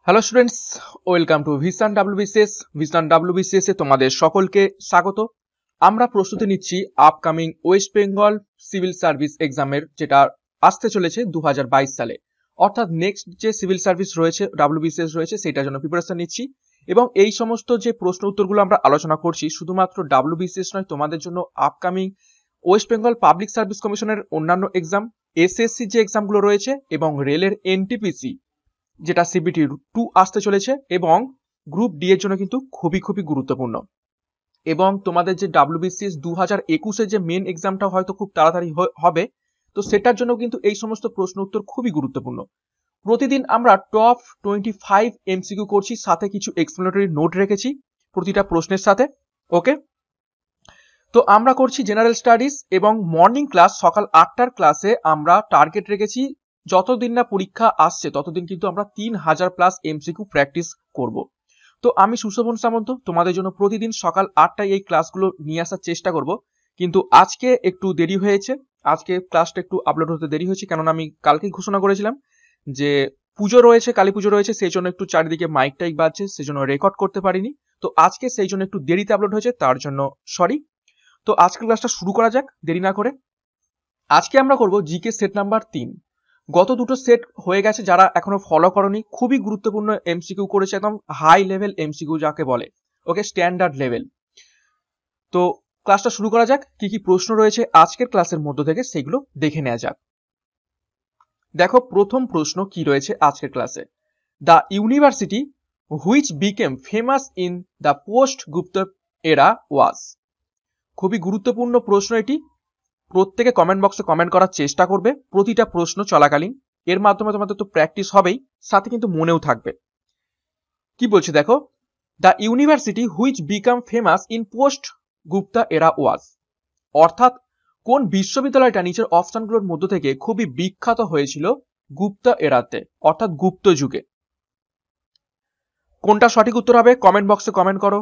Hello students, welcome to vision WBCS. Vision WBCS এ তোমাদের সকলকে স্বাগত। আমরা প্রস্তুতি নিচ্ছি upcoming West Bengal civil service এক্সামের, যেটা আসতে চলেছে 2022 সালে। অর্থাৎ নেক্সট যে সিভিল সার্ভিস রয়েছে, ডাব্লিউবিসিএস রয়েছে, সেটার জন্য প্রিপারেশন নিচ্ছি। এবং এই সমস্ত যে প্রশ্ন উত্তরগুলো আমরা আলোচনা করছি, শুধুমাত্র ডাব্লিউবিসিএস নয়, তোমাদের জন্য upcoming West Bengal public service কমিশনের অন্যান্য এক্সাম, এসএসসি যে এক্সামগুলো রয়েছে, এবং রেলের এনটিপিসি যেটা সিবিটি 2 আসতে চলেছে, এবং গ্রুপ ডি এর জন্য কিন্তু খুবই গুরুত্বপূর্ণ। এবং তোমাদের যে ডাব্লিউবিসিএস 2021 এর যে মেন এক্সামটা হয়তো খুব তাড়াতাড়ি হবে, তো সেটার জন্য কিন্তু এই সমস্ত প্রশ্ন উত্তর খুবই গুরুত্বপূর্ণ। প্রতিদিন আমরা টপ 25 এমসিকিউ করছি, সাথে কিছু এক্সপ্লেনেটরি নোট রেখেছি প্রতিটা প্রশ্নের সাথে। ওকে, তো আমরা করছি জেনারেল স্টাডিজ, এবং মর্নিং ক্লাস সকাল 8টার ক্লাসে আমরা টার্গেট রেখেছি যতদিন না পরীক্ষা আসছে ততদিন কিন্তু আমরা 3000 প্লাস এমসিকিউ প্র্যাকটিস করব। তো আমি সুশোভন সামন্ত তোমাদের জন্য প্রতিদিন সকাল 8টায় এই ক্লাসগুলো নিয়ে আসার চেষ্টা করব। কিন্তু আজকে একটু দেরি হয়েছে, আজকে ক্লাসটা একটু আপলোড হতে দেরি হয়েছে, কেননা আমি কালকেই ঘোষণা করেছিলাম যে পুজো রয়েছে, কালী পুজো রয়েছে, সেই জন্য একটু চারিদিকে মাইক টাইক বাজছে, সেই জন্য রেকর্ড করতে পারিনি। তো আজকে সেই জন্য একটু দেরিতে আপলোড হয়েছে, তার জন্য সরি। তো আজকের ক্লাসটা শুরু করা যাক দেরি না করে। আজকে আমরা করব জিকে সেট নাম্বার 3। গত দুটো সেট হয়ে গেছে, যারা এখনো ফলো করনি, খুবই গুরুত্বপূর্ণ এমসিকিউ করেছে, একদম হাই লেভেল এমসিকিউ যাকে বলে, ওকে, স্ট্যান্ডার্ড লেভেল। তো ক্লাসটা শুরু করা যাক। কি কি প্রশ্ন রয়েছে আজকের ক্লাসের মধ্য থেকে সেগুলো দেখে নেওয়া যাক। দেখো প্রথম প্রশ্ন কি রয়েছে আজকের ক্লাসে। The university which became famous in the post Gupta era was. খুবই গুরুত্বপূর্ণ প্রশ্ন এটি। প্রত্যেকে কমেন্ট বক্সে কমেন্ট করার চেষ্টা করবে প্রতিটা প্রশ্ন চলাকালীন। এর মাধ্যমে তোমাদের তো প্র্যাকটিস হবেই, সাথে কিন্তু মনেও থাকবে। কি বলছে দেখো, the university which become famous in post Gupta এরা ওয়াজ, অর্থাৎ কোন বিশ্ববিদ্যালয়টা নিচের অপশনগুলোর মধ্য থেকে খুবই বিখ্যাত হয়েছিল গুপ্তা এরাতে, অর্থাৎ গুপ্ত যুগে। কোনটা সঠিক উত্তর হবে কমেন্ট বক্সে কমেন্ট করো।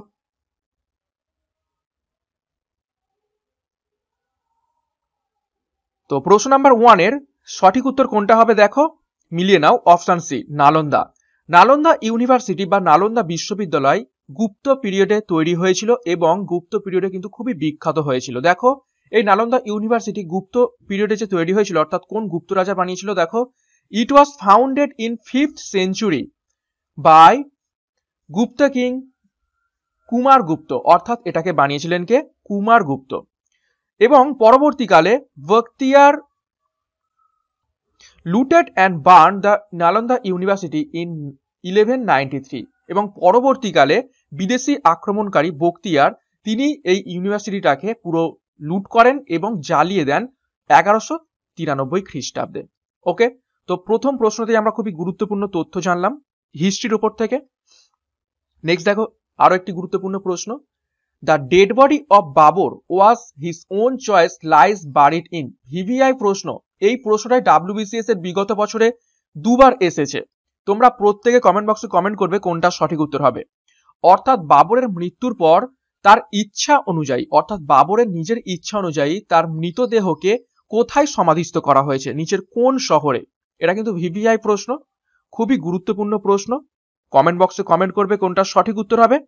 তো প্রশ্ন নাম্বার 1 এর সঠিক উত্তর কোনটা হবে দেখো, মিলিয়ে নাও। Option C, Nalanda. Nalanda university বা নালন্দা বিশ্ববিদ্যালয় গুপ্ত পিরিয়ডে তৈরি হয়েছিল, এবং গুপ্ত পিরিয়ডে কিন্তু খুবই বিখ্যাত হয়েছিল। দেখো এই নালন্দা ইউনিভার্সিটি গুপ্ত পিরিয়ডে যে তৈরি হয়েছিল, অর্থাৎ কোন গুপ্ত রাজা বানিয়েছিল দেখো, it was founded in 5th century by Gupta king Kumar Gupta, অর্থাৎ এটাকে বানিয়েছিলেন কে, কুমার গুপ্ত। এবং পরবর্তীকালে Bakhtiyar looted and burn the Nalanda university in 1193, এবং পরবর্তীকালে বিদেশি আক্রমণকারী বখতিয়ার তিনি এই ইউনিভার্সিটিটাকে পুরো লুট করেন এবং জ্বালিয়ে দেন 1193 খ্রিস্টাব্দে। ওকে, তো প্রথম প্রশ্নতেই আমরা খুবই গুরুত্বপূর্ণ তথ্য জানলাম হিস্ট্রির উপর থেকে। নেক্সট দেখো আরো একটি গুরুত্বপূর্ণ প্রশ্ন, the dead body of Babur was his own choice lies buried in. VVI প্রশ্ন, এই প্রশ্নটাই ডাব্লিউবিসিএস এর বিগত বছরে দুবার এসেছে। তোমরা প্রত্যেকে কমেন্ট বক্সে কমেন্ট করবে কোনটা সঠিক উত্তর হবে। অর্থাৎ বাবরের মৃত্যুর পর তার ইচ্ছা অনুযায়ী, অর্থাৎ বাবরের নিজের ইচ্ছা অনুযায়ী তার মৃতদেহকে কোথায় সমাধিস্থ করা হয়েছে, নিচের কোন শহরে। এটা কিন্তু ভিভিআই প্রশ্ন, খুবই গুরুত্বপূর্ণ প্রশ্ন। কমেন্ট বক্সে কমেন্ট করবে কোনটা সঠিক উত্তর হবে।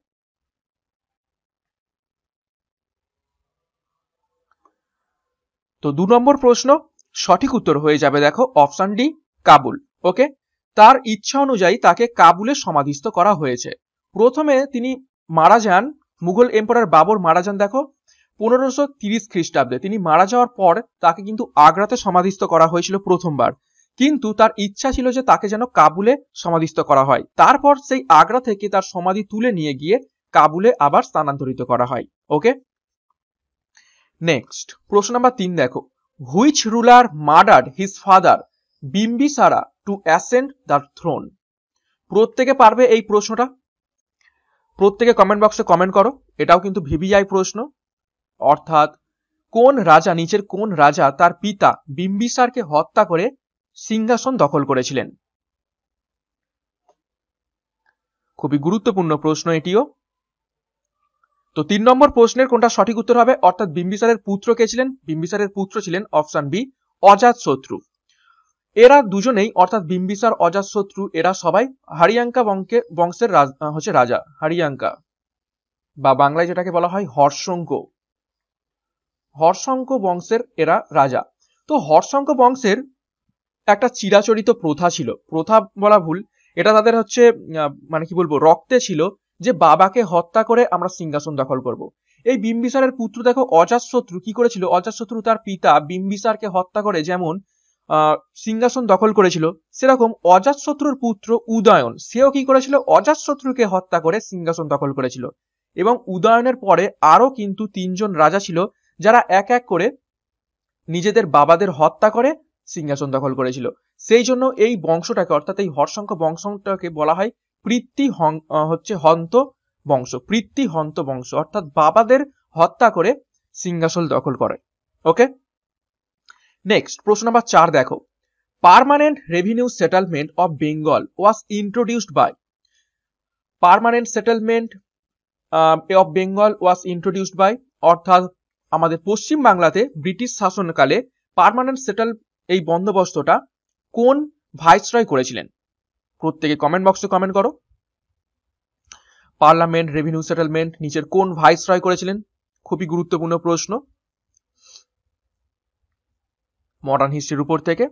তো 2 নম্বর প্রশ্ন সঠিক উত্তর হয়ে যাবে দেখো অপশন ডি, কাবুল। ওকে, তার ইচ্ছা অনুযায়ী তাকে কাবুলে সমাধিস্থ করা হয়েছে। প্রথমে তিনি মারা যান, মুঘল এম্পারার বাবর মারা যান দেখো 1530 খ্রিস্টাব্দে। তিনি মারা যাওয়ার পর তাকে কিন্তু আগ্রাতে সমাধিস্থ করা হয়েছিল প্রথমবার, কিন্তু তার ইচ্ছা ছিল যে তাকে যেন কাবুলে সমাধিস্থ করা হয়। তারপর সেই আগ্রা থেকে তার সমাধি তুলে নিয়ে গিয়ে কাবুলে আবার স্থানান্তরিত করা হয়। ওকে, নেক্সট প্রশ্ন নাম্বার 3 দেখো, which ruler murdered his father Bimbisara to ascend the throne. প্রত্যেকে পারবে এই প্রশ্নটা, প্রত্যেকে কমেন্ট বক্সে কমেন্ট করো। এটাও কিন্তু ভিভিআই প্রশ্ন, অর্থাৎ কোন রাজা, নিচের কোন রাজা তার পিতা বিম্বিসারকে হত্যা করে সিংহাসন দখল করেছিলেন। খুবই গুরুত্বপূর্ণ প্রশ্ন এটিও। তো 3 নম্বর প্রশ্নের কোনটা সঠিক উত্তর হবে, অর্থাৎ বিম্বিসারের পুত্র কে ছিলেন, বিম্বিসারের পুত্র ছিলেন অপশন বি, অজাতশত্রু। এরা দুজনেই অর্থাৎ বিম্বিসার, অজাতশত্রু এরা সবাই হরিয়াঙ্কা বংশের রাজা। হরিয়াঙ্কা বা বাংলায় যেটাকে বলা হয় হর্ষঙ্ক বংশের এরা রাজা। তো হর্ষঙ্ক বংশের একটা চিরাচরিত প্রথা ছিল, প্রথা বলা ভুল, এটা তাদের হচ্ছে মানে কি বলবো রক্তে ছিল যে বাবাকে হত্যা করে আমরা সিংহাসন দখল করব। এই বিম্বিসারের পুত্র দেখো অজাতশত্রু কি করেছিল, অজাতশত্রু তার পিতা বিম্বিসারকে হত্যা করে যেমন সিংহাসন দখল করেছিল, সেরকম অজাতশত্রুর পুত্র উদয়ন সেও কি করেছিল, অজাতশত্রুকে হত্যা করে সিংহাসন দখল করেছিল। এবং উদয়নের পরে আরো কিন্তু 3 জন রাজা ছিল যারা এক এক করে নিজেদের বাবাদের হত্যা করে সিংহাসন দখল করেছিল। সেই জন্য এই বংশটাকে অর্থাৎ এই হর্ষঙ্ক বংশটাকে বলা হয় পৃথ্বীহন্ত বংশ, অর্থাৎ বাবাদের হত্যা করে সিংহাসন দখল করে। ওকে, নেক্সট প্রশ্ন নাম্বার 4 দেখো, permanent revenue settlement of Bengal was introduced by. Permanent settlement of Bengal was introduced by, অর্থাৎ আমাদের পশ্চিম বাংলাতে ব্রিটিশ শাসনকালে পার্মানেন্ট সেটেল এই বন্দোবস্তটা কোন ভাইসরয় করেছিলেন? প্রত্যেকে কমেন্ট বক্সে কমেন্ট করো। পার্লামেন্ট রেভিনিউ সেটেলমেন্ট নিচের কোন ভাইসরয় করেছিলেন? খুবই গুরুত্বপূর্ণ প্রশ্ন মডার্ন হিস্ট্রির উপর থেকে।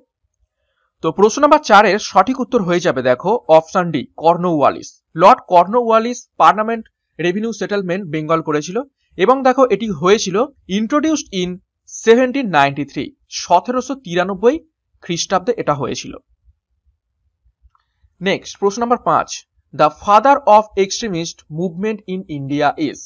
তো প্রশ্ন নাম্বার 4 এর সঠিক উত্তর হয়ে যাবে দেখো option D, Cornwallis. Lord Cornwallis parliament revenue settlement Bengal করেছিল এবং দেখো এটি হয়েছিল ইন্ট্রোডিউসড ইন 1793, 1793 খ্রিস্টাব্দে এটা হয়েছিল। নেক্সট প্রশ্ন number 5, the father of extremist movement in India is.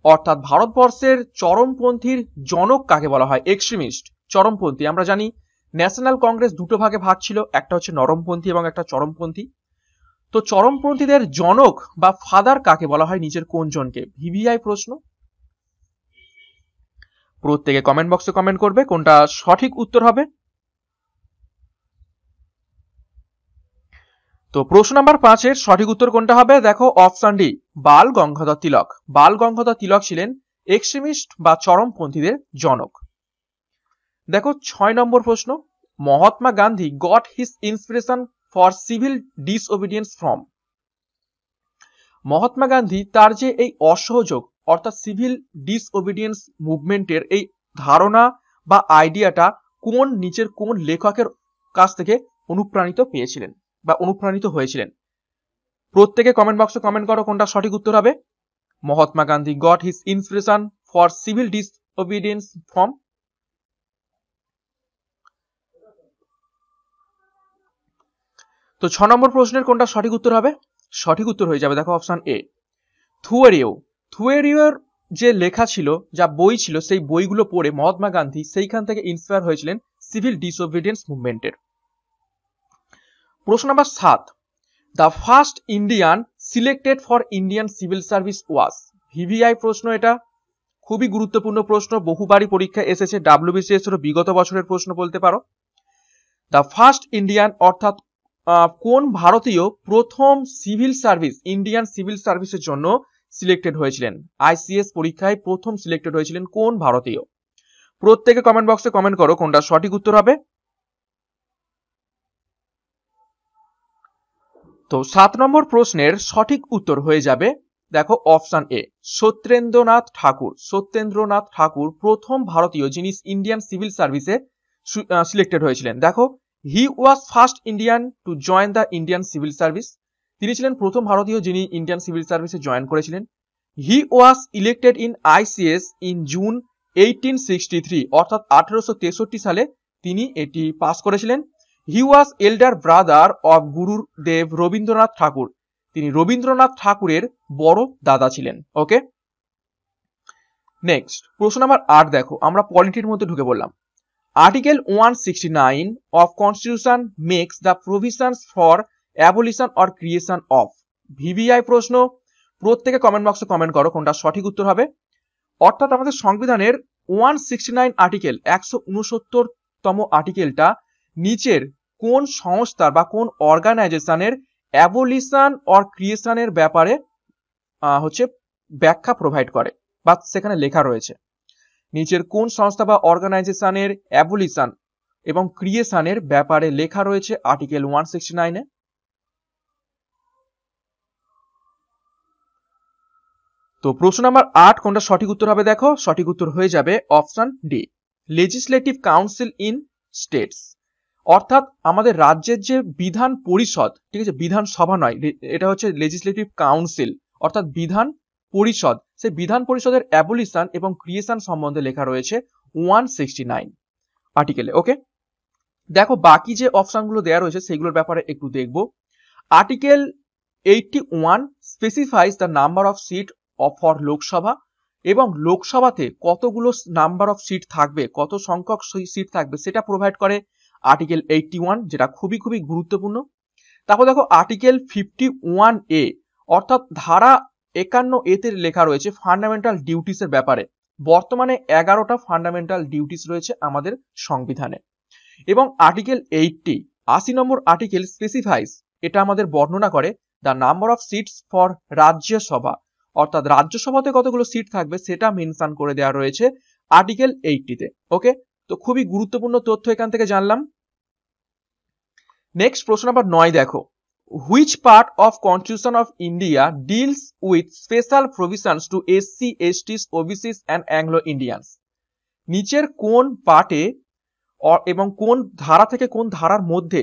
অর্থাৎ ভারতবর্ষের চরমপন্থীর জনক কাকে বলা হয়? এক্সট্রিমিস্ট, চরমপন্থী। আমরা জানি ন্যাশনাল কংগ্রেস দুটো ভাগে ভাগ ছিল, একটা হচ্ছে নরমপন্থী এবং একটা চরমপন্থী। তো চরমপন্থীদের জনক বা ফাদার কাকে বলা হয়? নিচের কোন জনকে? ভিভিআই প্রশ্ন, প্রত্যেকে কমেন্ট বক্সে কমেন্ট করবে কোনটা সঠিক উত্তর হবে। তো প্রশ্ন নাম্বার 5 এর সঠিক উত্তর কোনটা হবে? দেখো অপশন ডি, বাল গঙ্গাধর তিলক। বাল গঙ্গাধর তিলক ছিলেন এক্সট্রিমিস্ট বা চরমপন্থীদের জনক। দেখো 6 নম্বর প্রশ্ন, Mahatma Gandhi got his inspiration for civil disobedience from. Mahatma Gandhi তার যে এই অসহযোগ অর্থাৎ সিভিল ডিসওবিডিয়েন্স মুভমেন্টের এই ধারণা বা আইডিয়াটা নিচের কোন লেখকের কাছ থেকে অনুপ্রাণিত পেয়েছিলেন বা অনুপ্রাণিত হয়েছিলেন? প্রত্যেকে কমেন্ট বক্সে কমেন্ট করো কোনটা সঠিক উত্তর হবে। Mahatma Gandhi got his inspiration for civil disobedience from. তো 6 নম্বর প্রশ্নের কোনটা সঠিক উত্তর হবে? সঠিক উত্তর হয়ে যাবে দেখো অপশন এ, থুয়েরিও। থুয়েরিওর যে লেখা ছিল, যা বই ছিল, সেই বইগুলো পড়ে মহাত্মা গান্ধী সেইখান থেকে ইন্সপায়ার হয়েছিলেন সিভিল ডিসওবিডিয়েন্স মুভমেন্টের। প্রশ্ন number 7, the first Indian selected for Indian civil service was. VVI প্রশ্ন, এটা খুবই গুরুত্বপূর্ণ প্রশ্ন, বহুবারই পরীক্ষায় এসেছে, ডাব্লিউবিসিএস এর বিগত বছরের প্রশ্ন বলতে পারো। দ্য ফার্স্ট ইন্ডিয়ান অর্থাৎ কোন ভারতীয় প্রথম সিভিল সার্ভিস ইন্ডিয়ান সিভিল সার্ভিসের জন্য সিলেক্টেড হয়েছিলেন? আইসিএস পরীক্ষায় প্রথম সিলেক্টেড হয়েছিলেন কোন ভারতীয়? প্রত্যেকে কমেন্ট বক্সে কমেন্ট করো কোনটা সঠিক উত্তর হবে। তো 7 নম্বর প্রশ্নের সঠিক উত্তর হয়ে যাবে দেখো অপশন এ, সত্যেন্দ্রনাথ ঠাকুর। সত্যেন্দ্রনাথ ঠাকুর প্রথম ভারতীয় যিনি ইন্ডিয়ান সিভিল সার্ভিসে সিলেক্টেড হয়েছিলেন। দেখো he was first Indian to join the Indian civil service. তিনি ছিলেন প্রথম ভারতীয় যিনি ইন্ডিয়ান সিভিল সার্ভিসে জয়েন করেছিলেন। He was elected in ICS in June 1863, অর্থাৎ 1863 সালে তিনি এটি পাস করেছিলেন। He was elder brother of Gurudev Rabindranath ঠাকুর। তিনি রবীন্দ্রনাথ ঠাকুরের বড় দাদা ছিলেন। ওকে, নেক্সট প্রশ্ন নাম্বার 8 দেখো, আমরা পলিটির মধ্যে ঢুকে পড়লাম। Article 169 of Constitution makes the provisions for abolition or creation of। VVI প্রশ্ন, প্রত্যেকে কমেন্ট বক্সে কমেন্ট করো কোনটা সঠিক উত্তর হবে। অর্থাৎ আমাদের সংবিধানের 169 আর্টিকেল 169তম আর্টিকেলটা নিচের কোন সংস্থার বা কোন অর্গানাইজেশনের অ্যাবলিশন অর ক্রিয়েশনের ব্যাপারে হচ্ছে ব্যাখ্যা প্রোভাইড করে বা সেখানে লেখা রয়েছে। নিচের কোন সংস্থা বা অর্গানাইজেশনের অ্যাবলিশন এবং ক্রিয়েশনের ব্যাপারে লেখা রয়েছে আর্টিকেল 169-এ। তো প্রশ্ন নাম্বার 8 কোনটা সঠিক উত্তর হবে দেখো, সঠিক উত্তর হয়ে যাবে option D, legislative council in states. অর্থাৎ আমাদের রাজ্যের যে বিধান পরিষদ, ঠিক আছে, বিধানসভা নয়, এটা হচ্ছে লেজিসলেটিভ কাউন্সিল অর্থাৎ বিধান পরিষদ, সেই বিধান পরিষদের অ্যাবলিশন এবং ক্রিয়েশন সম্বন্ধে লেখা রয়েছে 169 আর্টিকেলে। ওকে, দেখো বাকি যে অপশনগুলো দেওয়া রয়েছে সেগুলোর ব্যাপারে একটু দেখবো। Article 81 specifies the number of seat for Lok Sabha, এবং লোকসভাতে কতগুলো নাম্বার অফ সিট থাকবে, কত সংখ্যক সিট থাকবে সেটা প্রোভাইড করে আর্টিকেল 81, যেটা খুবই খুবই গুরুত্বপূর্ণ। তারপর দেখো আর্টিকেল 51A অর্থাৎ ধারা 51A তে লেখা রয়েছে ফান্ডামেন্টাল ডিউটিস এর ব্যাপারে। বর্তমানে 11টা ফান্ডামেন্টাল ডিউটিস রয়েছে আমাদের সংবিধানে। এবং আর্টিকেল 80 নম্বর আর্টিকেল স্পেসিফাইজ, এটা আমাদের বর্ণনা করে the number of seats for Rajya Sabha, অর্থাৎ রাজ্যসভাতে কতগুলো সিট থাকবে সেটা মেনশন করে দেওয়া রয়েছে আর্টিকেল 80-তে। ওকে, তো খুবই গুরুত্বপূর্ণ তথ্য এখান থেকে জানলাম। নেক্সট প্রশ্ন নাম্বার 9 দেখো, which part of constitution of India deals with special provisions to SC, STs, OBCs and Anglo Indians? নিচের কোন পার্টে এবং কোন ধারা থেকে কোন ধারার মধ্যে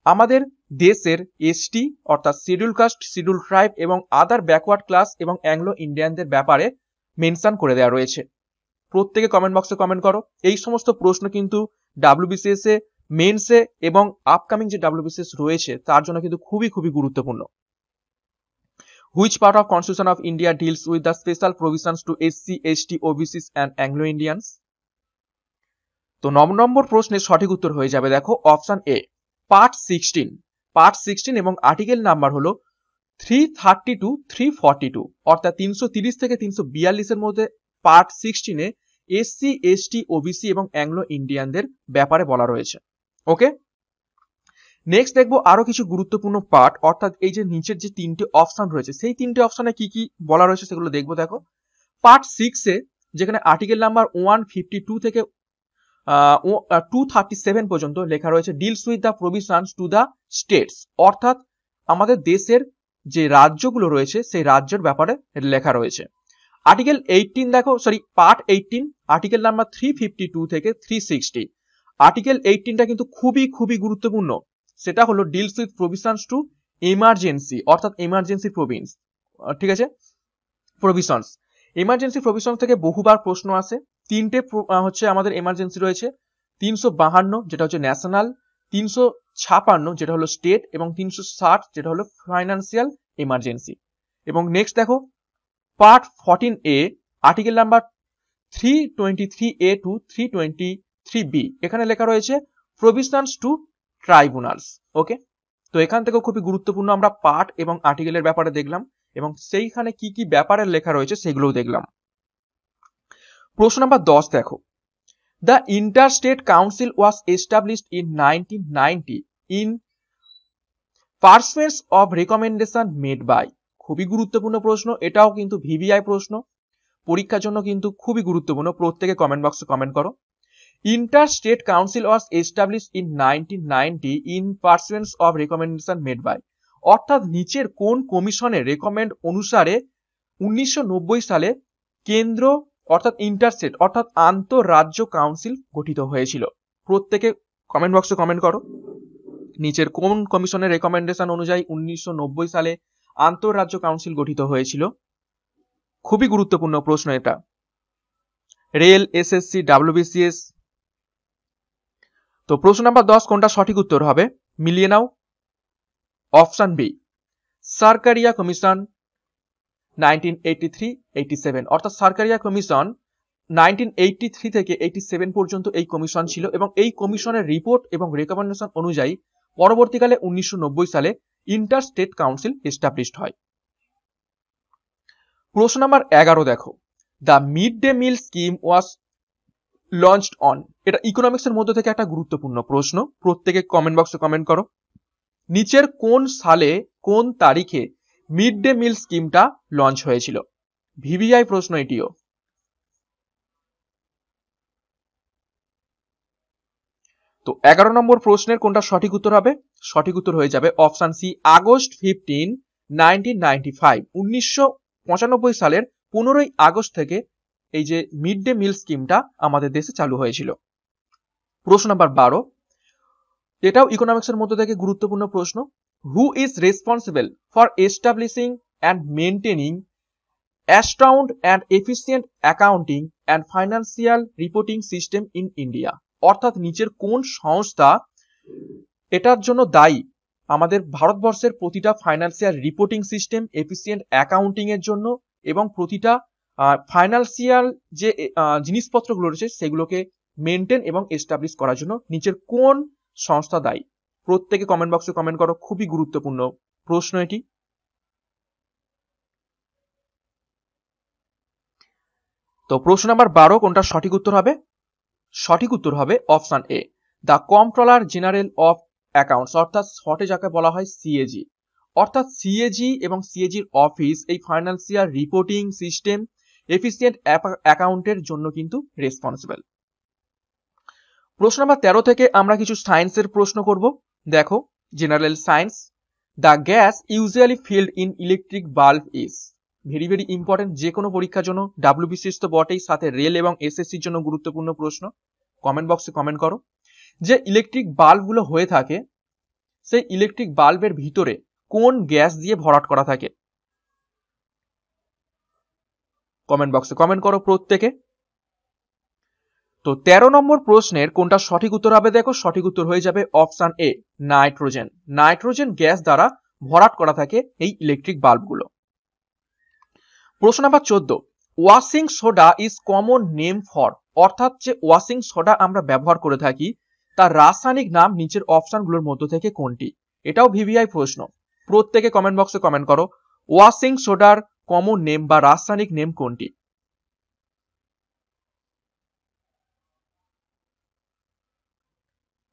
আমাদের দেশের এসটি অর্থাৎ শিডিউল কাস্ট, শিডিউল ট্রাইব এবং আদার ব্যাকওয়ার্ড ক্লাস এবং অ্যাংলো ইন্ডিয়ানদের ব্যাপারে মেনশন করে দেওয়া রয়েছে? প্রত্যেকে কমেন্ট বক্সে কমেন্ট করো। এই সমস্ত প্রশ্ন কিন্তু ডাব্লিউবিসিএস এ, মেন্সে এবং আপকামিং যে ডাব্লিউবিসিএস রয়েছে তার জন্য কিন্তু খুবই খুবই গুরুত্বপূর্ণ। Which part of constitution of India deals with the special provisions to SC, ST, OBCs and Anglo Indians? তো 9 নম্বর প্রশ্নের সঠিক উত্তর হয়ে যাবে দেখো অপশন এ, পার্ট 16। পার্ট 16 এবং আর্টিকেল নাম্বার হলো 330 342, অর্থাৎ 330 থেকে 342 এর মধ্যে পার্ট 16-এ এসসি, এসটি, ওবিসি এবং অ্যাংলো ইন্ডিয়ানদের ব্যাপারে বলা রয়েছে। ওকে, নেক্সট দেখবো আরো কিছু গুরুত্বপূর্ণ পার্ট, অর্থাৎ এই যে নিচের যে 3টে অপশন রয়েছে সেই 3টে অপশনে কি কি বলা রয়েছে সেগুলো দেখবো। দেখো পার্ট 6-এ যেখানে আর্টিকেল নাম্বার 152 থেকে 237 পর্যন্ত লেখা রয়েছে deals with the provisions to the states, অর্থাৎ আমাদের দেশের যে রাজ্যগুলো রয়েছে সেই রাজ্যের ব্যাপারে লেখা রয়েছে। আর্টিকেল 18 দেখো, পার্ট 18 আর্টিকেল নাম্বার 352 থেকে 360। আর্টিকেল 18টা কিন্তু খুবই খুবই গুরুত্বপূর্ণ, সেটা হলো deals with provisions to emergency, অর্থাৎ এমার্জেন্সি প্রভিন্স, ঠিক আছে, প্রভিশনস। এমার্জেন্সি প্রভিশন থেকে বহুবার প্রশ্ন আসে। 3টে হচ্ছে আমাদের এমার্জেন্সি রয়েছে, 352 যেটা হচ্ছে ন্যাশনাল, 356 যেটা হলো স্টেট এবং 360 যেটা হলো ফাইন্যান্সিয়াল এমার্জেন্সি। এবং নেক্সট দেখো part 14A article number 323A to 323B, এখানে লেখা রয়েছে প্রভিশনস টু ট্রাইব্যুনালস। ওকে, তো এখান থেকে খুবই গুরুত্বপূর্ণ আমরা পার্ট এবং আর্টিকেলের ব্যাপারে দেখলাম এবং সেইখানে কি কি ব্যাপারে লেখা রয়েছে সেগুলোও দেখলাম। প্রশ্ন নাম্বার 10 দেখো, the interstate council was established in 1990 in pursuance of recommendation made by. খুবই গুরুত্বপূর্ণ প্রশ্ন, এটাও কিন্তু ভিভিআই প্রশ্ন, পরীক্ষার জন্য কিন্তু খুবই গুরুত্বপূর্ণ। প্রত্যেকে কমেন্ট বক্সে কমেন্ট করো। Interstate council was established in 1990 in pursuance of recommendation made by, অর্থাৎ নিচের কোন কমিশনের রেকমেন্ড অনুসারে 1990 সালে কেন্দ্র অর্থাৎ ইন্টারস্টেট অর্থাৎ আন্তঃরাজ্য কাউন্সিল গঠিত হয়েছিল? প্রত্যেকে কমেন্ট বক্সে কমেন্ট করো, নিচের কোন কমিশনের রেকমেন্ডেশন অনুযায়ী 1990 সালে আন্তঃরাজ্য কাউন্সিল গঠিত হয়েছিল? খুবই গুরুত্বপূর্ণ প্রশ্ন এটা, রেল, এসএসসি, ডাব্লিউবিসিএস। তো প্রশ্ন নাম্বার 10 কোনটা সঠিক উত্তর হবে মিলিয়ে নাও। অপশন বি, সরকারিয়া কমিশন 1983-87, অর্থাৎ সরকারিয়া কমিশন 1983 থেকে 87 পর্যন্ত এই কমিশন ছিল এবং এই কমিশনের রিপোর্ট এবং রেকমেন্ডেশন অনুযায়ী পরবর্তীকালে 1990 সালে ইন্টারস্টেট কাউন্সিল এস্টাবলিশড হয়। প্রশ্ন নাম্বার 11 দেখো, the mid day meal scheme was launched on. এটা ইকোনমিক্স এর মধ্যে থেকে একটা গুরুত্বপূর্ণ প্রশ্ন, প্রত্যেকে কমেন্ট বক্সে কমেন্ট করো। নিচের কোন সালে কোন তারিখে মিড ডে মিল স্কিমটা লঞ্চ হয়েছিল? ভিভিআই প্রশ্ন এটিও। তো তো 11 নম্বর প্রশ্নের কোনটা সঠিক উত্তর হবে? সঠিক উত্তর হয়ে যাবে অপশন সি, আগস্ট 15, 1995। 1995 সালের 15ই আগস্ট থেকে এই যে মিড ডে মিল স্কিমটা আমাদের দেশে চালু হয়েছিল। প্রশ্ন নাম্বার 12, এটাও ইকোনমিক্সের মধ্যে থেকে গুরুত্বপূর্ণ প্রশ্ন। Who is responsible for establishing and maintaining a sound and efficient accounting and financial reporting system in India? অর্থাৎ নিচের কোন সংস্থা এটার জন্য দায়ী আমাদের ভারতবর্ষের প্রতিটা financial reporting system, efficient accounting এর জন্য এবং প্রতিটা ফাইন্যান্সিয়াল যে জিনিসপত্রগুলো রয়েছে সেগুলোকে মেনটেন এবং এস্টাবলিশ করার জন্য নিচের কোন সংস্থা দায়ী? প্রত্যেকে কমেন্ট বক্সে কমেন্ট করো, খুবই গুরুত্বপূর্ণ প্রশ্ন এটি। তো প্রশ্ন নাম্বার 12 কোনটা সঠিক উত্তর হবে? সঠিক উত্তর হবে option A, the comptroller general of accounts, অর্থাৎ শর্টে যাকে বলা হয় সিএজি। অর্থাৎ সিএজি এবং সিএজির অফিস এই ফাইন্যান্সিয়াল রিপোর্টিং সিস্টেম, এফিসিয়েন্ট অ্যাকাউন্টের জন্য কিন্তু রেসপন্সিবল। প্রশ্ন নাম্বার 13 থেকে আমরা কিছু সায়েন্সের প্রশ্ন করব। দেখো, general science, the gas usually field in electric bulb is. Very very important, যে কোনো পরীক্ষার জন্য, ডাব্লিউবিসিএস তো বটেই, সাথে রেল এবং এসএসসির জন্য গুরুত্বপূর্ণ প্রশ্ন। কমেন্ট বক্সে কমেন্ট করো, যে ইলেকট্রিক বাল্বগুলো হয়ে থাকে সেই ইলেকট্রিক বাল্বের ভিতরে কোন গ্যাস দিয়ে ভরাট করা থাকে? কমেন্ট বক্সে কমেন্ট করো প্রত্যেকে। তো 13 নম্বর প্রশ্নের কোনটা সঠিক উত্তর হবে? দেখো, সঠিক উত্তর হয়ে যাবে option A, nitrogen. Nitrogen gas দ্বারা ভরাট করা থাকে এই ইলেকট্রিক বাল্বগুলো। প্রশ্ন number 14, washing soda is common name for, অর্থাৎ যে ওয়াশিং সোডা আমরা ব্যবহার করে থাকি তার রাসায়নিক নাম নিচের অপশনগুলোর মধ্য থেকে কোনটি? এটাও ভিভিআই প্রশ্ন। প্রত্যেকে কমেন্ট বক্সে কমেন্ট করো, ওয়াশিং সোডার কমন নেম বা রাসায়নিক নেম কোনটি?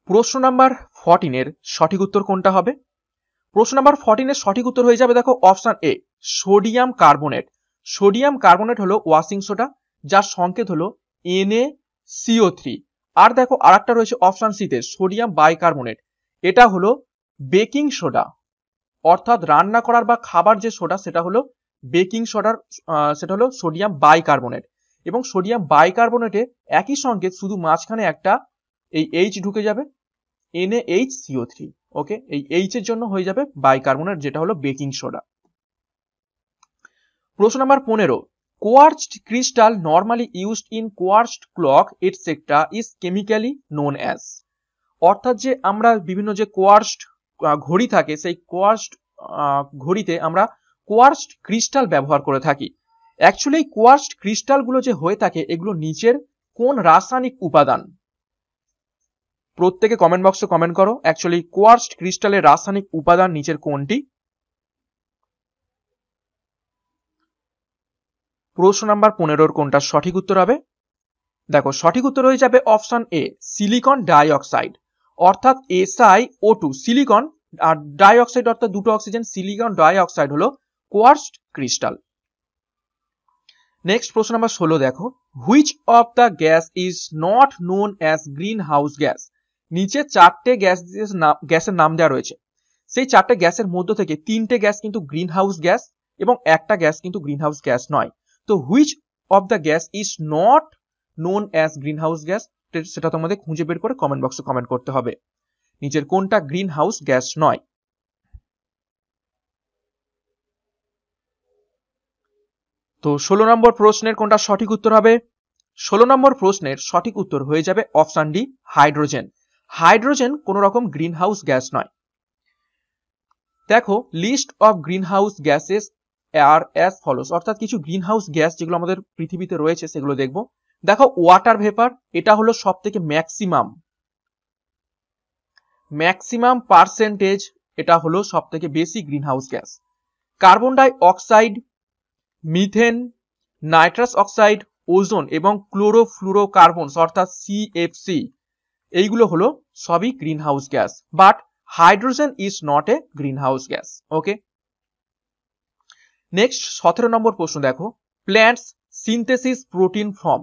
প্রশ্ন নাম্বার 14 এর সঠিক উত্তর কোনটা হবে? প্রশ্ন নাম্বার 14 এর সঠিক উত্তর হয়ে যাবে দেখো অপশন এ, সোডিয়াম কার্বনেট। সোডিয়াম কার্বনেট হলো ওয়াশিং সোডা, যার সংকেত হলো NaCO3। আর দেখো আরেকটা রয়েছে অপশন সি তে, সোডিয়াম বাইকার্বনেট। এটা হলো বেকিং সোডা, অর্থাৎ রান্না করার বা খাবার যে সোডা সেটা হলো বেকিং সোডার, সেটা হলো সোডিয়াম বাইকার্বনেট। এবং সোডিয়াম বাইকার্বনেটে একই সংকেত, শুধু মাঝখানে একটা এই H ঢুকে যাবে, NaHCO3। ওকে, এই H এর জন্য হয়ে যাবে বাইকার্বনেট, যেটা হলো বেকিং সোডা। প্রশ্ন number 15, quartz crystal normally used in quartz clock etcetera is chemically known as. অর্থাৎ যে আমরা বিভিন্ন যে কোয়ার্টজ ঘড়ি থাকে সেই কোয়ার্টজ ঘড়িতে আমরা কোয়ার্টজ ক্রিস্টাল ব্যবহার করে থাকি। অ্যাকচুয়ালি কোয়ার্টজ ক্রিস্টালগুলো যে হয়ে থাকে এগুলো নিচের কোন রাসায়নিক উপাদান? প্রত্যেকে কমেন্ট বক্সে কমেন্ট করো, অ্যাকচুয়ালি কোয়ার্টজ ক্রিস্টালের রাসায়নিক উপাদান নিচের কোনটি? প্রশ্ন নাম্বার 15 কোনটা সঠিক উত্তর হবে? দেখো, সঠিক উত্তর হয়ে যাবে অপশন এ, সিলিকন ডাইঅক্সাইড। অর্থাৎ SiO2, সিলিকন আর ডাইঅক্সাইড অর্থাৎ দুটো অক্সিজেন, সিলিকন ডাইঅক্সাইড হলো কোয়ার্টজ ক্রিস্টাল। নেক্সট প্রশ্ন নাম্বার 16 দেখো, which of the gas is not known as green house gas? নিচে চারটে গ্যাসের নাম দেওয়া রয়েছে, সেই চারটে গ্যাসের মধ্য থেকে তিনটে গ্যাস কিন্তু গ্রিন হাউস গ্যাস এবং একটা গ্যাস কিন্তু গ্রিন হাউস গ্যাস নয়। তো which of the gas is not known as green house gas, সেটা তোমাদের খুঁজে বের করে কমেন্ট বক্সে কমেন্ট করতে হবে, নিচের কোনটা গ্রিন হাউস গ্যাস নয়। তো 16 নম্বর প্রশ্নের কোনটা সঠিক উত্তর হবে? 16 নম্বর প্রশ্নের সঠিক উত্তর হয়ে যাবে অপশন ডি, হাইড্রোজেন। হাইড্রোজেন কোন রকম গ্রিন হাউস গ্যাস নয়। দেখো, list of greenhouse gases are as follows, অর্থাৎ কিছু গ্রিন হাউস গ্যাস যেগুলো আমাদের পৃথিবীতে রয়েছে সেগুলো দেখবো। দেখো, ওয়াটার ভেপার, এটা হলো সব থেকে ম্যাক্সিমাম পার্সেন্টেজ, এটা হলো সব থেকে বেশি greenhouse gas. Carbon dioxide, methane, nitrous oxide, ozone এবং ক্লোরোফ্লুরোকার্বনস অর্থাৎ CFC, এইগুলো হলো সবই greenhouse gas, but hydrogen is not a greenhouse gas. Okay, next 17 number প্রশ্ন দেখো, প্ল্যান্টস সিনথেসিস প্রোটিন ফর্ম,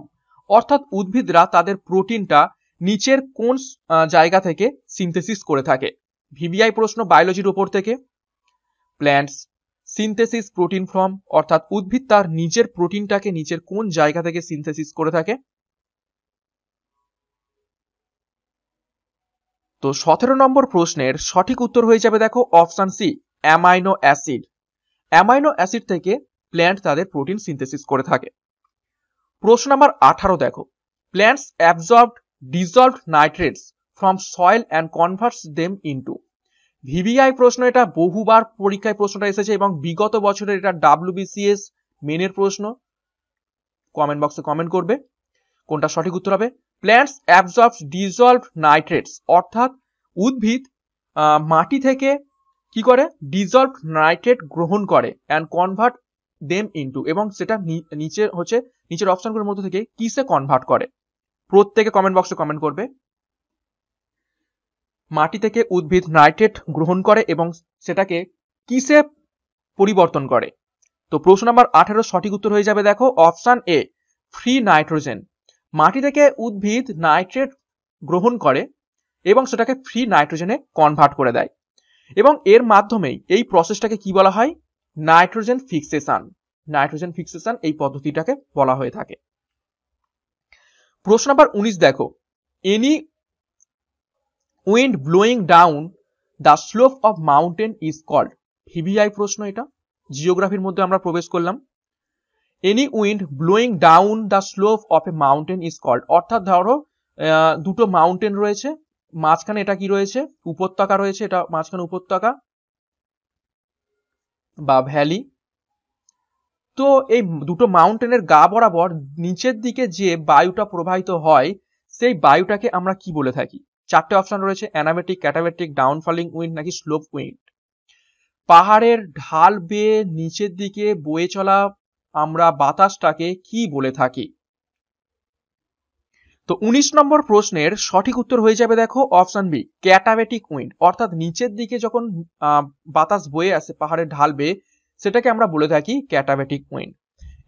অর্থাৎ উদ্ভিদরা তাদের প্রোটিনটা নিচের কোন জায়গা থেকে সিনথেসিস করে থাকে? ভিভিআই প্রশ্ন বায়োলজির উপর থেকে। প্ল্যান্টস সিনথেসিস প্রোটিন ফ্রম, অর্থাৎ উদ্ভিদ তার নিজের প্রোটিনটাকে নিচের কোন জায়গা থেকে সিনথেসিস করে থাকে? তো 17 নম্বর প্রশ্নের সঠিক উত্তর হয়ে যাবে দেখো option C, amino acid. Amino acid থেকে প্ল্যান্ট তাদের প্রোটিন সিনথেসিস করে থাকে। প্রশ্ন নাম্বার 18 দেখো, plants absorbed dissolved nitrates from soil and converts them into. VVI প্রশ্ন, এটা বহুবার পরীক্ষায় প্রশ্নটা এসেছে এবং বিগত বছরের এটা WBCS মেনের প্রশ্ন। কমেন্ট বক্সে কমেন্ট করবে কোনটা সঠিক উত্তর হবে। প্ল্যান্টস অ্যাবজর্বড ডিজলভড নাইট্রেটস, অর্থাৎ উদ্ভিদ মাটি থেকে কি করে ডিজলভড নাইট্রেট গ্রহণ করে অ্যান্ড কনভার্ট দেম ইনটু, এবং সেটা নিচে হচ্ছে নিচের অপশনগুলোর মধ্যে থেকে কিসে কনভার্ট করে। প্রত্যেকে কমেন্ট বক্সে কমেন্ট করবে মাটি থেকে উদ্ভিদ নাইট্রেট গ্রহণ করে এবং সেটাকে কিসে পরিবর্তন করে। তো প্রশ্ন নাম্বার 18 সঠিক উত্তর হয়ে যাবে দেখো অপশন এ, ফ্রি নাইট্রোজেন। মাটি থেকে উদ্ভিদ নাইট্রেট গ্রহণ করে এবং সেটাকে ফ্রি নাইট্রোজেনে কনভার্ট করে দেয়, এবং এর মাধ্যমেই এই প্রসেসটাকে কি বলা হয়? Nitrogen fixation. নাইট্রোজেন ফিক্সেশন এই পদ্ধতিটাকে বলা হয়ে থাকে। প্রশ্ন নাম্বার 19 দেখো, any wind blowing down the slope of mountain is called. VVI প্রশ্ন, এটা জিওগ্রাফির মধ্যে আমরা প্রবেশ করলাম। Any wind blowing down the slope of a mountain is called, অর্থাৎ ধরো দুটো মাউন্টেন রয়েছে, মাঝখানে এটা কি রয়েছে? উপত্যকা রয়েছে, এটা মাঝখানে উপত্যকা বা ভ্যালি। তো এই দুটো মাউন্টেনের গা বরাবর নিচের দিকে যে বায়ুটা প্রবাহিত হয় সেই বায়ুটাকে আমরা কি বলে থাকি? চারটে অপশন রয়েছে, অ্যানাবেটিক, ক্যাটাবেটিক, ডাউনফলিং উইন্ড নাকি স্লোপ উইন্ড। পাহাড়ের ঢাল বেয়ে নিচের দিকে বয়ে চলা আমরা বাতাসটাকে কি বলে থাকি? তো 19 নম্বর প্রশ্নের সঠিক উত্তর হয়ে যাবে দেখো অপশন বি, ক্যাটাবেটিক উইন্ড। অর্থাৎ নিচের দিকে যখন বাতাস বয়ে আসে পাহাড়ের ঢাল বেয়ে, সেটাকে আমরা বলে থাকি ক্যাটাবেটিক উইন্ড।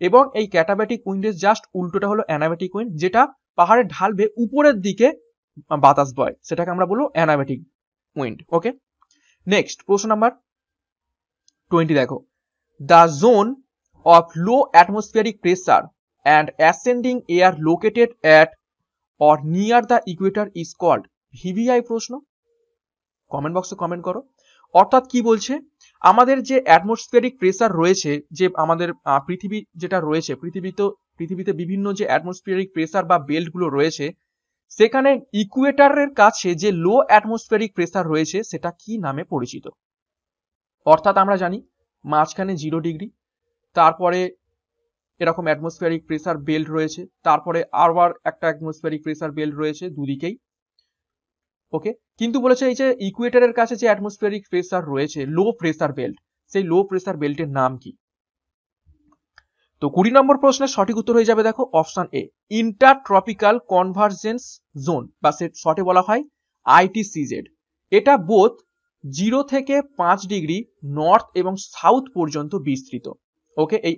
এবং এই ক্যাটাবেটিক উইন্ডের জাস্ট উল্টোটা হলো অ্যানাবেটিক উইন্ড, যেটা পাহাড়ের ঢাল বেয়ে উপরের দিকে বাতাস বয়, সেটাকে আমরা বলবো অ্যানাবেটিক উইন্ড। ওকে, নেক্সট প্রশ্ন নাম্বার 20 দেখো, the zone of low atmospheric pressure and ascending air located at or near the equator is called। VVI প্রশ্ন, কমেন্ট বক্সে কমেন্ট করো। অর্থাৎ কি বলছে? আমাদের যে অ্যাটমসফিয়ারিক প্রেসার রয়েছে, যে আমাদের পৃথিবী যেটা রয়েছে, পৃথিবীতে বিভিন্ন যে অ্যাটমসফিয়ারিক প্রেসার বা বেল্ট গুলো রয়েছে, সেখানে ইকুয়েটরের কাছে যে লো অ্যাটমসফিয়ারিক প্রেসার রয়েছে সেটা কি নামে পরিচিত? অর্থাৎ আমরা জানি মাঝখানে 0 ডিগ্রি, তারপরে এরকম অ্যাটমসফিয়ারিক প্রেসার বেল্ট রয়েছে, তারপরে আবার একটা অ্যাটমসফিয়ারিক প্রেসার বেল্ট রয়েছে দুদিকেই। ওকে, কিন্তু বলেছে এই যে ইকুয়েটরের কাছে যে অ্যাটমসফিয়ারিক প্রেসার রয়েছে, লো প্রেসার বেল্ট, সেই লো প্রেসার বেল্টের নাম কি? তো 20 নম্বর প্রশ্নের সঠিক উত্তর হয়ে যাবে দেখো অপশন এ, ইন্টারট্রপিক্যাল কনভার্জেন্স জোন, বা শর্টে বলা হয় ITCZ। এটা বোথ 0 থেকে 5 ডিগ্রি নর্থ এবং সাউথ পর্যন্ত বিস্তৃত। ওকে, এই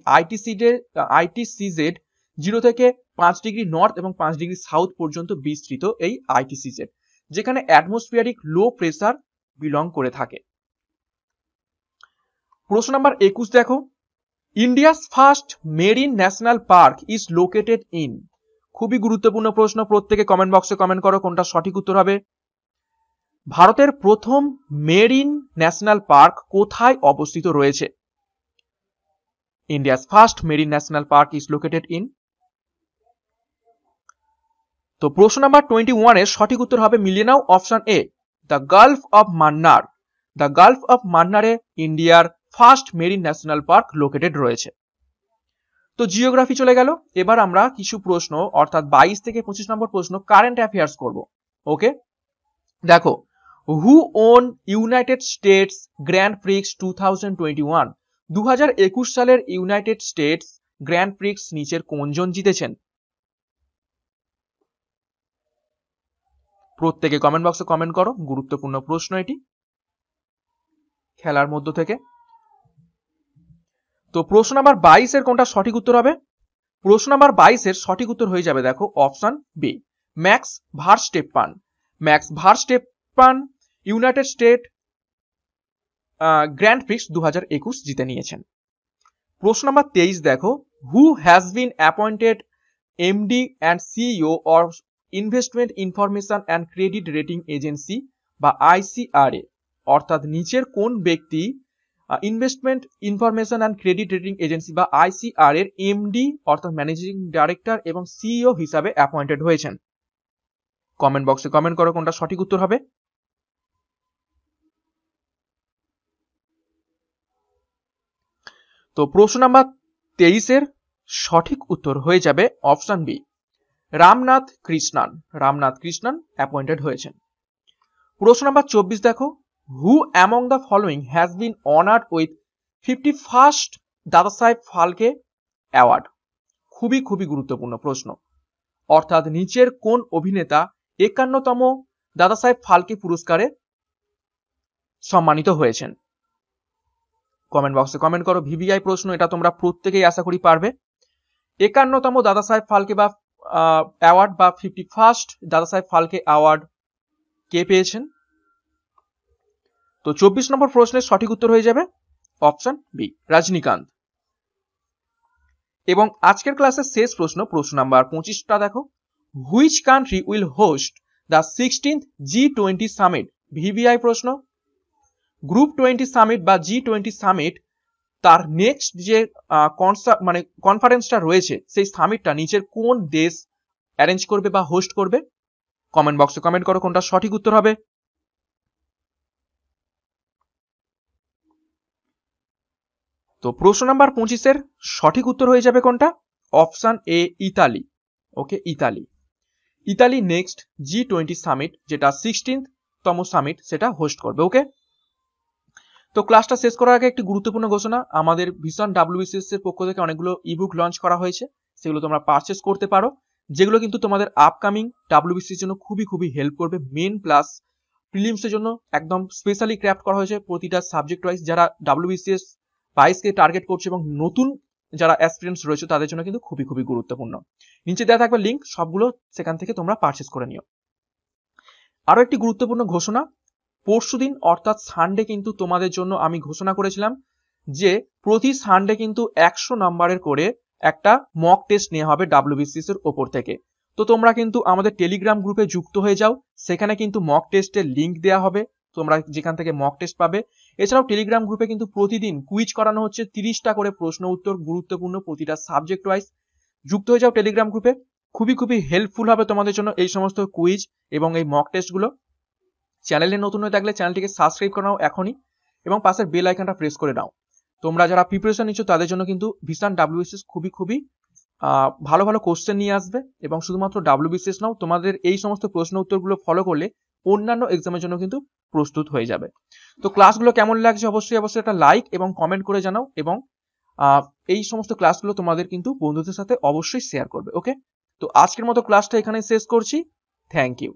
ITCZ 0 থেকে 5 ডিগ্রি নর্থ এবং 5 ডিগ্রি সাউথ পর্যন্ত বিস্তৃত এই ITCZ, যেখানে অ্যাটমসফিয়ারিক লো প্রেসার বিলং করে থাকে। প্রশ্ন নাম্বার 21 দেখো, India's first marine national park is located in. খুবই গুরুত্বপূর্ণ প্রশ্ন, প্রত্যেকে কমেন্ট বক্সে কমেন্ট করো কোনটা সঠিক উত্তর হবে। ভারতের প্রথম মেরিন ন্যাশনাল পার্ক কোথায় অবস্থিত রয়েছে? India's first marine national park is located in। তো প্রশ্ন নাম্বার 21 এর সঠিক উত্তর হবে, মিলিয়ে নাও option A, the gulf of Mannar. The gulf of মান্নারে ইন্ডিয়ার first marine national park located রয়েছে। তো জিওগ্রাফি চলে গেল, এবার আমরা কিছু প্রশ্ন অর্থাৎ 22 থেকে 25 নম্বর প্রশ্ন কারেন্ট অ্যাফেয়ার্স করব। ওকে, দেখো, who won United states grand Prix 2021। 2021 সালের ইউনাইটেড স্টেটস গ্র্যান্ড প্রিক্স নিচের কোনজন জিতেছেন? প্রত্যেকে কমেন্ট বক্সে কমেন্ট করো, গুরুত্বপূর্ণ প্রশ্ন এটি খেলার মধ্য থেকে। তো প্রশ্ন নাম্বার 22 এর কোনটা সঠিক উত্তর হবে? প্রশ্ন নাম্বার 22 এর সঠিক উত্তর হয়ে যাবে দেখো option B, Max Verstappen. Max Verstappen United State Grand Prix 2021 জিতে নিয়েছেন। প্রশ্ন নাম্বার 23 দেখো, who has been appointed MD and CEO of investment information and credit rating agency বা আইসিআরএ, অর্থাৎ নিচের কোন ব্যক্তি investment information and credit rating agency বা আইসিআর এর এমডি অর্থাৎ ম্যানেজিং ডাইরেক্টর এবং সিইও হিসাবে অ্যাপয়েন্টেড হয়েছেন? কমেন্ট বক্সে কমেন্ট করো কোনটা সঠিক উত্তর হবে। তো প্রশ্ন নাম্বার 23 এর সঠিক উত্তর হয়ে যাবে option B, Ramnath Krishnan. Ramnath Krishnan appointed হয়েছেন। প্রশ্ন নাম্বার 24 দেখো, who among the following has been honoured with 51st Dada সাহেব ফালকে অ্যাওয়ার্ড? খুবই গুরুত্বপূর্ণ প্রশ্ন, অর্থাৎ নিচের কোন অভিনেতা 51তম দাদা সাহেব ফালকে পুরস্কারে সম্মানিত হয়েছেন? কমেন্ট বক্সে কমেন্ট করো। ভিভিআই প্রশ্ন, এটা তোমরা প্রত্যেকেই আশা করি পারবে। 51তম দাদা সাহেব ফালকে বা অ্যাওয়ার্ড বা 51st দাদা সাহেব ফালকে অ্যাওয়ার্ড কে পেয়েছেন? তো 24 নম্বর প্রশ্নের সঠিক উত্তর হয়ে যাবে অপশন বি, রজনীকান্ত। এবং আজকের ক্লাসের শেষ প্রশ্ন, প্রশ্ন নাম্বার 25টা দেখো, which country will host the 16th G20 summit? VVI প্রশ্ন। গ্রুপ 20 সামিট বা G20 সামিট তার নেক্সট যে কনফারেন্সটা রয়েছে সেই সামিটটা নিচের কোন দেশ অ্যারেঞ্জ করবে বা হোস্ট করবে? কমেন্ট বক্সে কমেন্ট করো কোনটা সঠিক উত্তর হবে। তো প্রশ্ন নাম্বার 25 এর সঠিক উত্তর হয়ে যাবে কোনটা? Option A, Italy. Okay, Italy. Italy next G20 summit যেটা 16তম সামিট সেটা হোস্ট করবে। ওকে, তো ক্লাসটা শেষ করার আগে একটি গুরুত্বপূর্ণ ঘোষণা, আমাদের ভিশন WBCS এর পক্ষ থেকে অনেকগুলো ইবুক লঞ্চ করা হয়েছে, সেগুলো তোমরা পারচেস করতে পারো, যেগুলো কিন্তু তোমাদের আপকামিং WBCS এর জন্য খুবই হেল্প করবে। মেন প্লাস প্রিলিমস এর জন্য একদম স্পেশালি ক্রাফট করা হয়েছে প্রতিটা সাবজেক্ট ওয়াইজ, যারা WBCS 22 টার্গেট করছে এবং নতুন যারা অ্যাসপিরেন্টস রয়েছে তাদের জন্য কিন্তু খুবই গুরুত্বপূর্ণ। নিচে দেওয়া থাকবে লিংক, সবগুলো সেখান থেকে তোমরা পারচেস করে নিও। আরো একটি গুরুত্বপূর্ণ ঘোষণা, পরশুদিন অর্থাৎ সানডে কিন্তু তোমাদের জন্য আমি ঘোষণা করেছিলাম যে প্রতি সানডে কিন্তু 100 নাম্বারের করে একটা মক টেস্ট নেওয়া হবে WBCS এর ওপর থেকে। তো তোমরা কিন্তু আমাদের টেলিগ্রাম গ্রুপে যুক্ত হয়ে যাও, সেখানে কিন্তু মক টেস্টের লিংক দেওয়া হবে, তোমরা যেখান থেকে মক টেস্ট পাবে। এছাড়াও টেলিগ্রাম গ্রুপে কিন্তু প্রতিদিন কুইজ করানো হচ্ছে, 30টা করে প্রশ্ন উত্তর গুরুত্বপূর্ণ প্রতিটা সাবজেক্ট ওয়াইজ। যুক্ত হয়ে যাও টেলিগ্রাম গ্রুপে, খুবই হেল্পফুল হবে তোমাদের জন্য এই সমস্ত কুইজ এবং এই মক টেস্টগুলো। চ্যানেলে নতুন হয়ে থাকলে চ্যানেলটিকে সাবস্ক্রাইব করে নাও এখনই এবং পাশের বেল আইকনটা প্রেস করে নাও। তোমরা যারা প্রিপারেশন নিচ্ছ তাদের জন্য কিন্তু ভিশন WBCS খুবই ভালো কোশ্চেন নিয়ে আসবে এবং শুধুমাত্র WBCS নাও, তোমাদের এই সমস্ত প্রশ্ন উত্তরগুলো ফলো করলে অন্যান্য এক্সামের জন্য কিন্তু প্রস্তুত হয়ে যাবে। তো ক্লাসগুলো কেমন লাগছে অবশ্যই একটা লাইক এবং কমেন্ট করে জানাও এবং এই সমস্ত ক্লাসগুলো তোমাদের কিন্তু বন্ধুদের সাথে অবশ্যই শেয়ার করবে। ওকে, তো আজকের মতো ক্লাসটা এখানে শেষ করছি। Thank you.